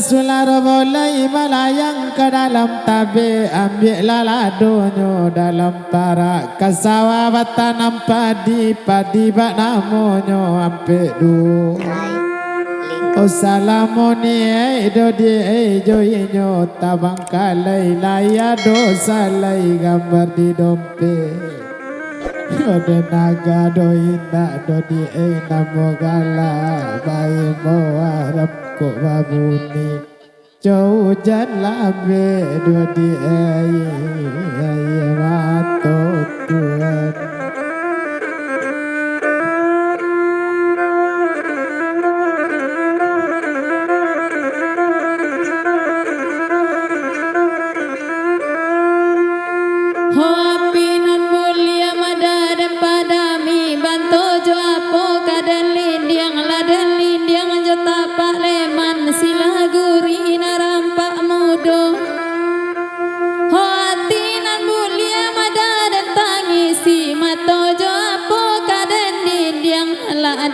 Sulara mulai melayang ke dalam tabi, ambillah ladonyo dalam tarak kasawa tanam padi bak namonyo ampe du. O salamoni do di joinyo tabang kalai laya dosa lai gambar di dompet. Ode naga do indak do di namo gala bayi moarap ko babuni jauh jalan be do di mato Tuhan.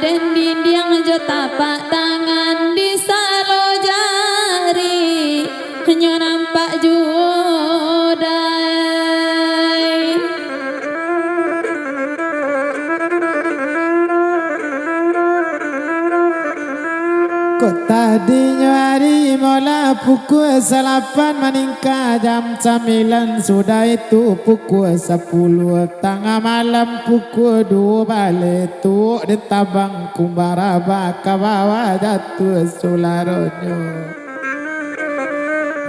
Den dindiang jo tapak tangan di salo jari hanya nampak judai. Kok tadinya hari mula pukul 8 meningkat jam 9 sudah itu pukul 10 tengah malam pukul 2 balik tu di tabang kumbara baka bawa jatuh sularonyo.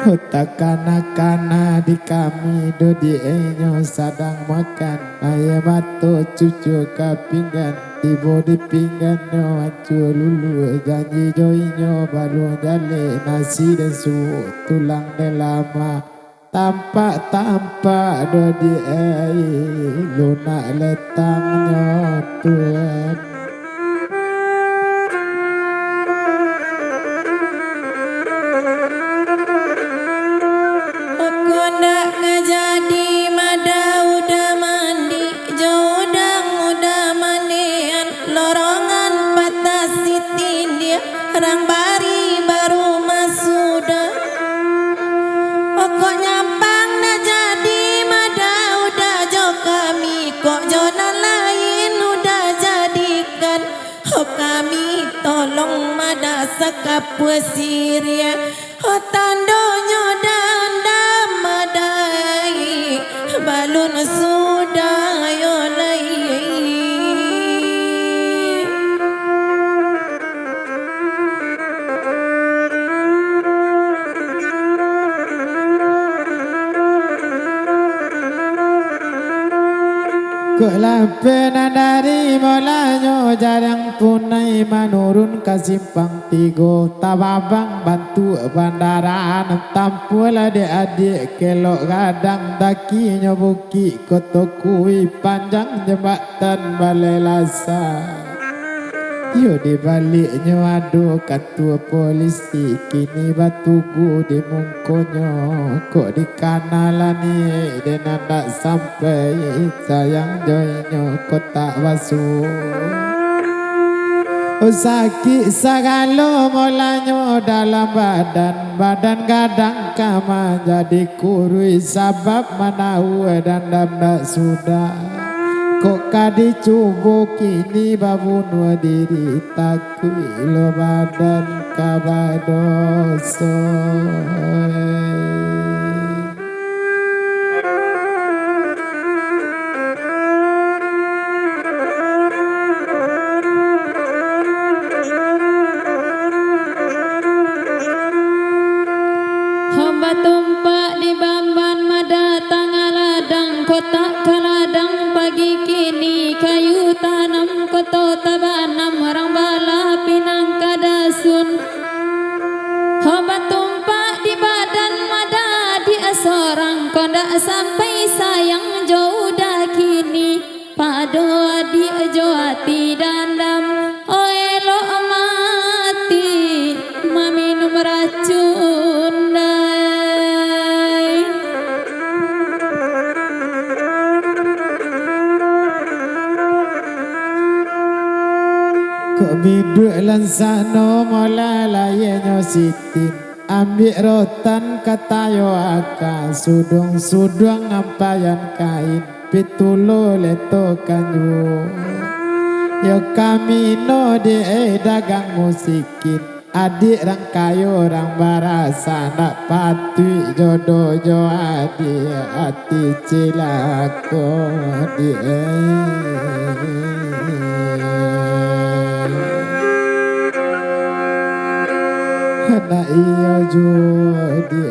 Takana di kami do di enyo sadang makan ayam batu cucu kapinggan tibo di pinggan no acu lulu janji joinyo balu jale nasi dan su tulang de lama tampak do di lunak letangnya Tuhan. Orang bari baru masuda kok nyampang dah jadi mada udah jo kami kok jona lain udah jadikan kami tolong mada sakap siria tandonyo dan damadai balun sudah yo lai. Kelapenan dari mulanya jarang punai menurun ke simpang tiga tababang bantu bandaraan tampul adik-adik kelok kadang dakinya buki kotokui panjang jembatan balai lasa. Yo di baliknya ada ketua polisi kini batuku di mungkonyo kok di kanalani dan tak sampai sayang joinyo kok tak basuh. Sakit segala mulanya dalam badan kadang kama jadi kurui sabab manahu dan tak sudah. Kok kadi cubo kini babun diri takui lo badan kabadoso. Hamba tumpak di bamban mada tangaladang kotak kaladang pagi kini kayu tanam koto tabanam orang bala pinang kadasun. Hamba tumpak di badan mada di asorang kondak sampai sayang jauh dah kini pado di jawati dandam oelo mati maminum racun dai. Kok biduk lansano mola layenyo sitin Ambil rotan katayo aka sudung-sudung ngampayan kain pitulo leto kanyu. Yo kami no di dagang musikin adik rang kayo rang barasa nak pati jodoh jo adik hati cilako di na iyo jo di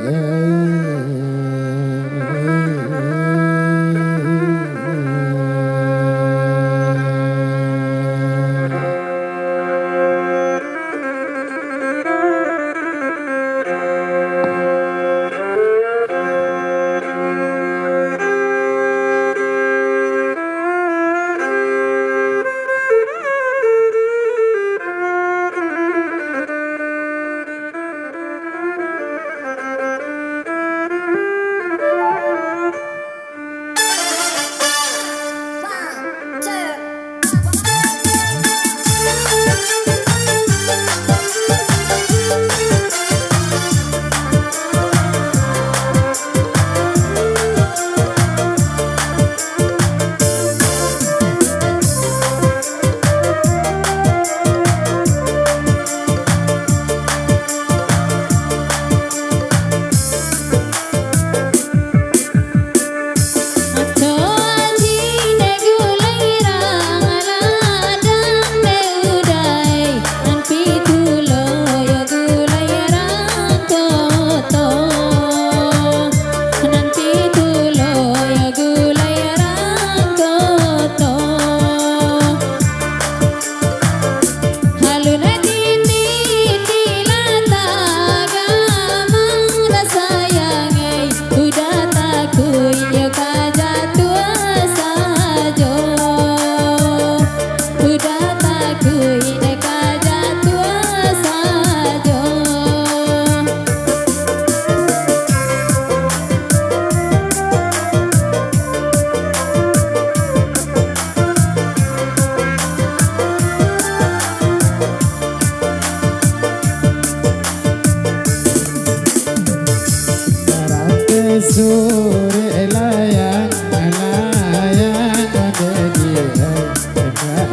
sore layang layang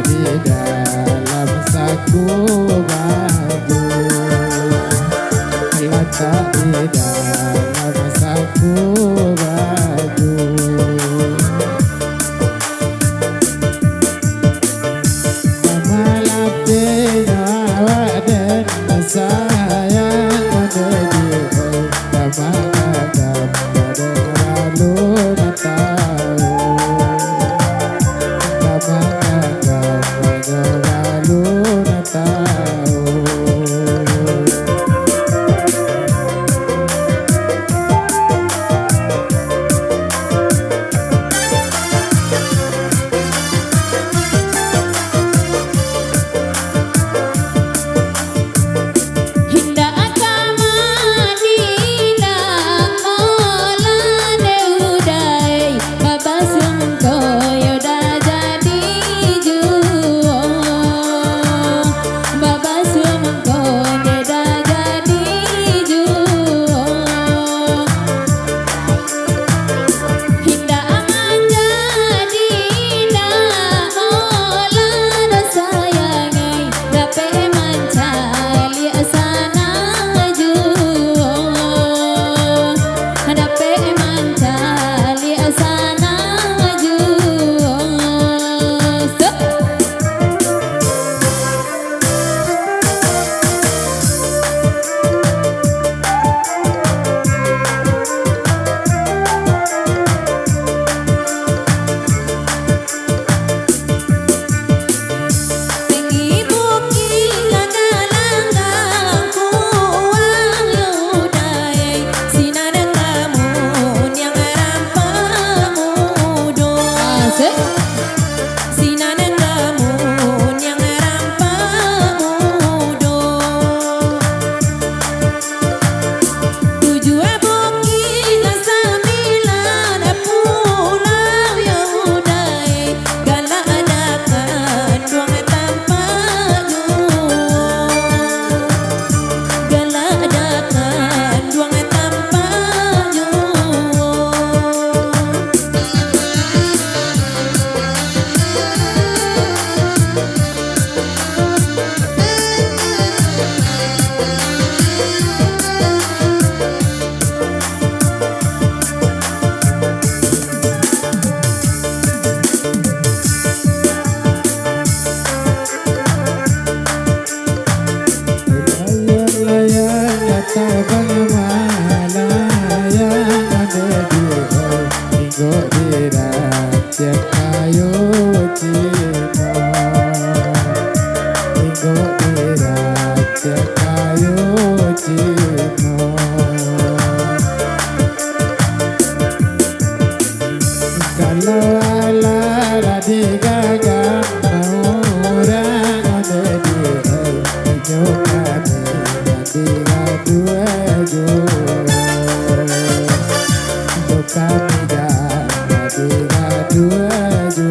di dalam saku baju letak di dalam saku baju malapnya awak dan sayang di dalam malaya ngadedi minggu dirat cek kayu cino minggu dirat cek kayu cino kalau ala radi gagang orang ngadedi nyokani diga dua jo kami dah diga dua jo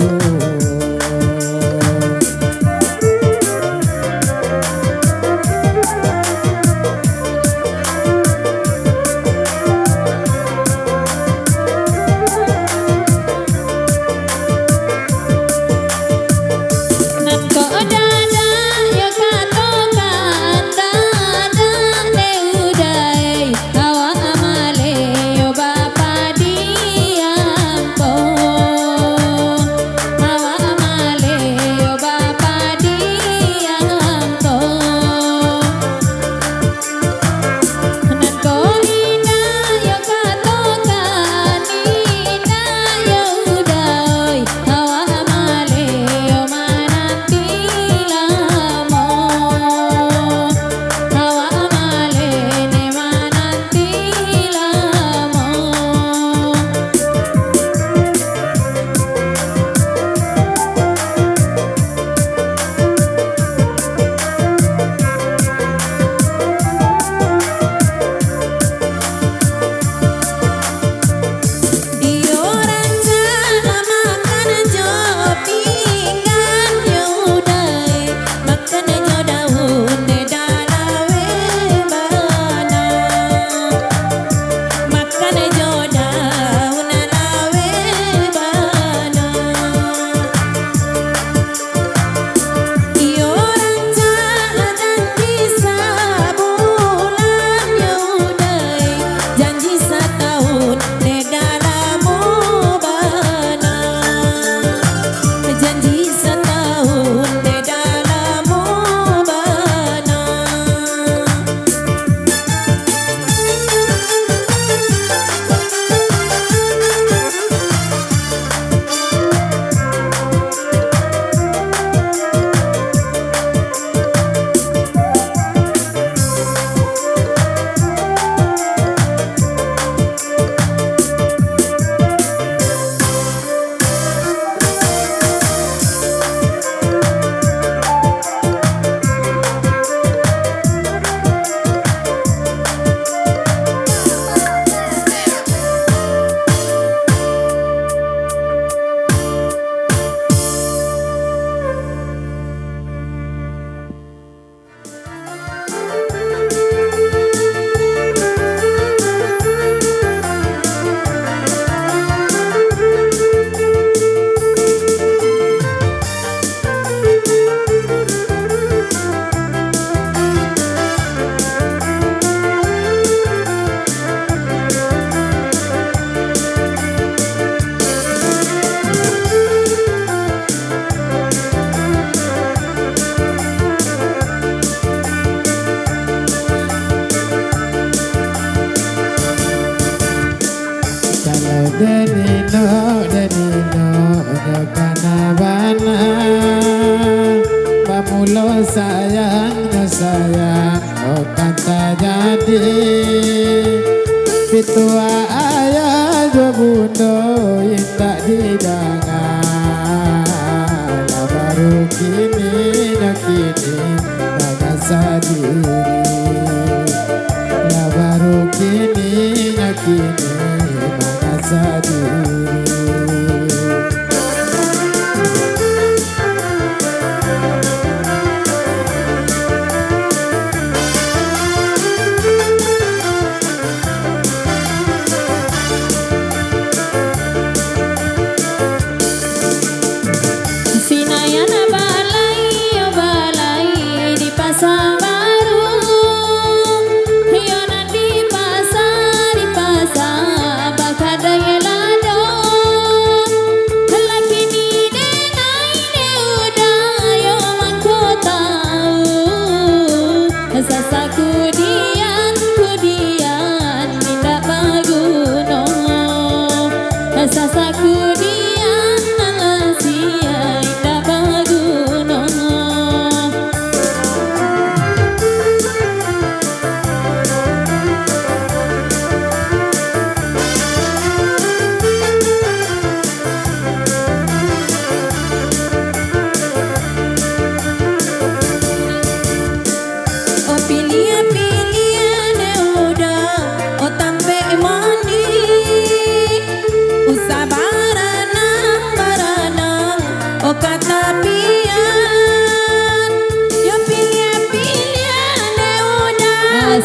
Denino nyokana bana pamulo sayang oh kata jadi pitua ayah jo bundo intak didangan baru kini nyakini bagasa diri baru kini nyakini bagasa diri. Di pasar, bakadaya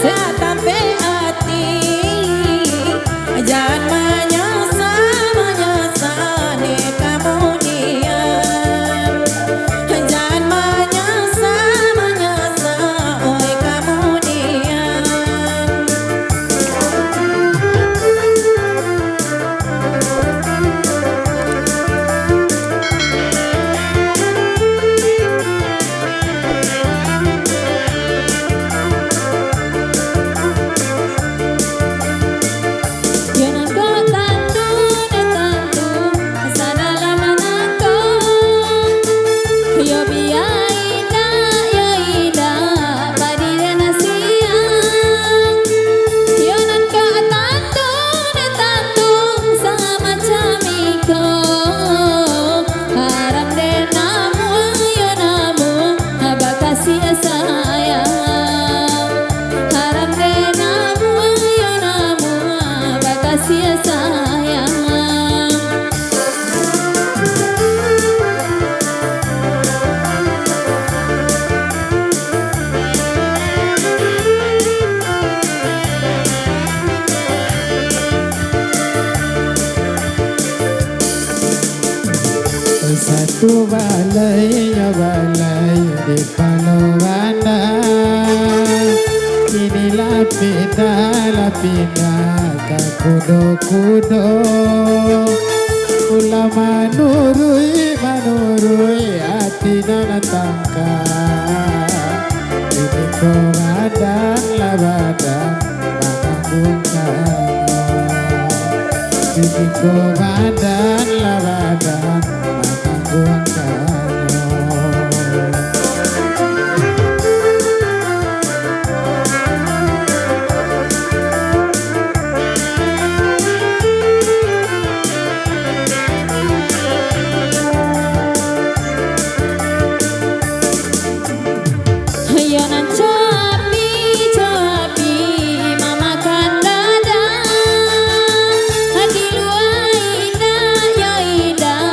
sehat sampai hati. Jangan menyesal di kemudian. Jangan menyesal oi kemudian. Satu balai di Paluana, inilah pindah ke kudo-kudo. Mula manurui hati dan tangka. Ini komandan labadan manggung. Ini komandan labadan manggung. Ida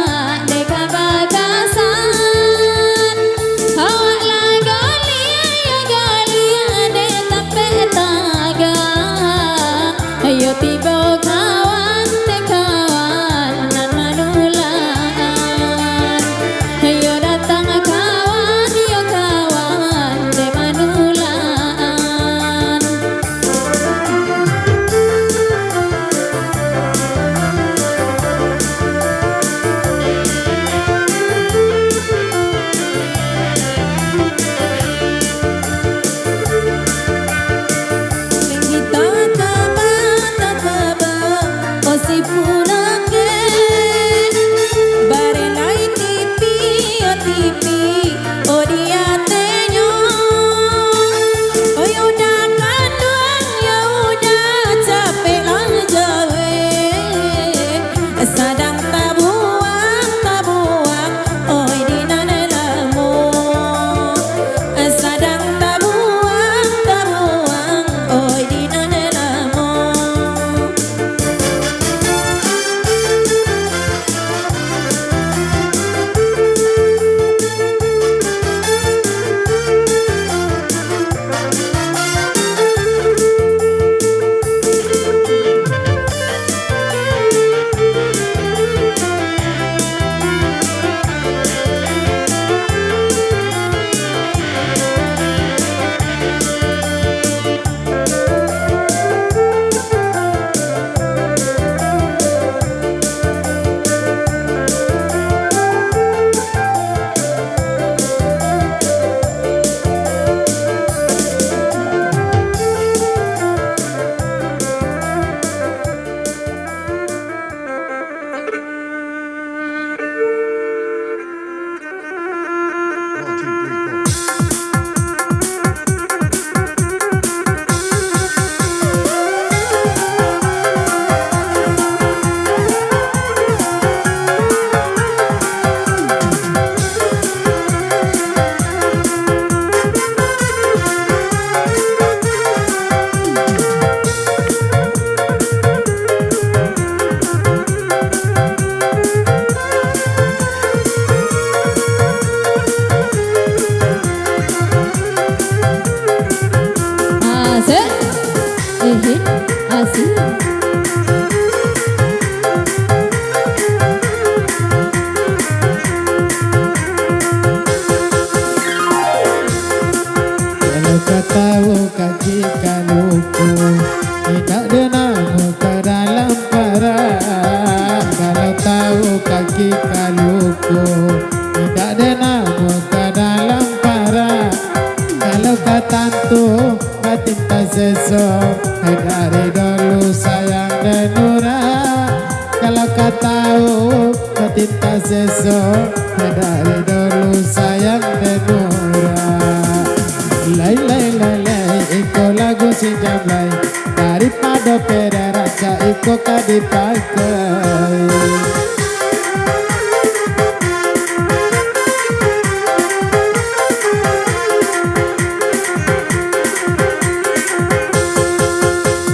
Asik. Kalau kau tahu kaki kaluku tidak denangmu ke dalam perang. Kalau tahu kaki kaluku tidak denangmu ke dalam perang. Kalau kata tu batin tak sesok dari dulu sayang dan nurah. Kalau kau tahu batin tak sesok dari dulu sayang dan nurah. Lai lai lai lai, iko lagu si Jamlai. Daripada pera raja iko kadipakai.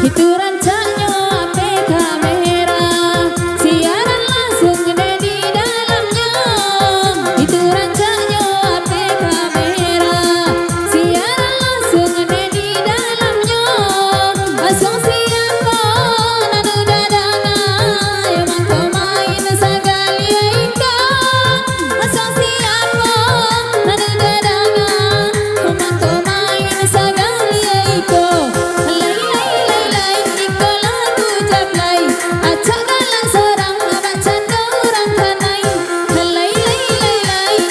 Itu rancanya ape kamera, siaran langsung di dalamnya. Itu rancanya ape kamera, siaran langsung di dalamnya. Asal siapa nanu dadangan, emang kau main sekali ika. Asal siapa nanu dadangan, emang kau main sekali ika. Iko lagu jablay, acak galang sorang abacan dorang kanai.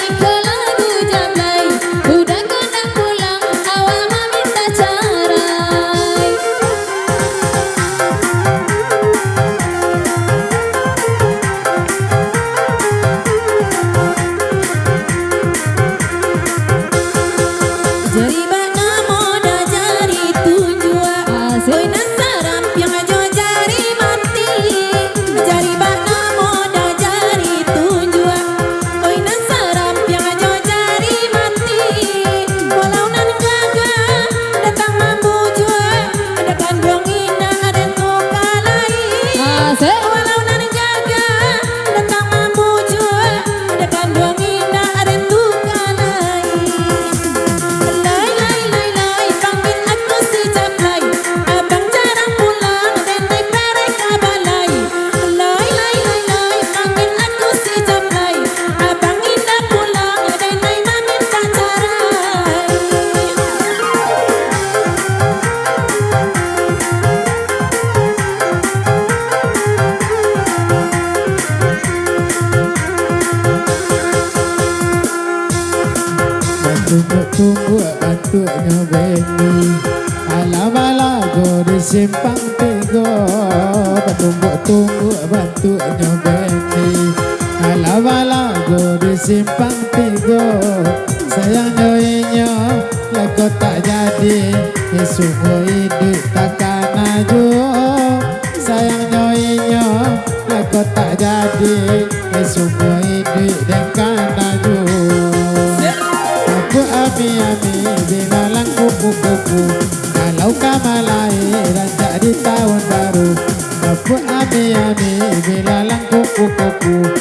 Iko lagu jablay, udah kena pulang awak minta carai. Jari bana moda jari tunjua, asoi nasaram piang ajo jari mati. Jari bana moda jari tunjua, oi nasaram piang ajo jari mati. Walau nan jaga datang mambu jua, ada kandung ina ada kokalai. Walau nan jaga datang mambu jua, ada kandung ina ada kokalai. Panggil aku si Jamlai, abang jarang pulang dan naik perek kabalai. Panggil aku si Jamlai, abang indah pulang dan naik meminta carai. Tunggu bantunya Benny. Alam-alago di simpang tigo. Tunggu bantunya Benny. Alam-alago di simpang tigo. Sayang nyoinya lagu tak jadi. Semua hidup takkan maju. Sayang nyoinya lagu tak jadi. Semua hidup takkan maju. Aku ami-ami binalang kupu-kupu. Kalau kamalai rancak di tahun baru. Aku ami-ami binalang kupu-kupu.